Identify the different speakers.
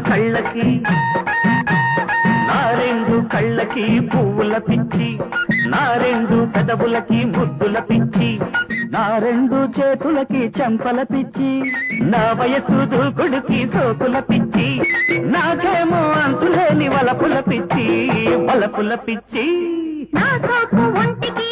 Speaker 1: కళ్ళకి నా రెండు కళ్ళకి పువ్వుల పిచ్చి, నా రెండు పెదవులకి ముద్దుల పిచ్చి, నా రెండు చేతులకి చెంపల పిచ్చి, నా వయసు దూకుడికి సోకుల పిచ్చి, నాకేమో అంతులేని వలపుల పిచ్చి, వలపుల పిచ్చి.
Speaker 2: నా సోకు ఒంటికి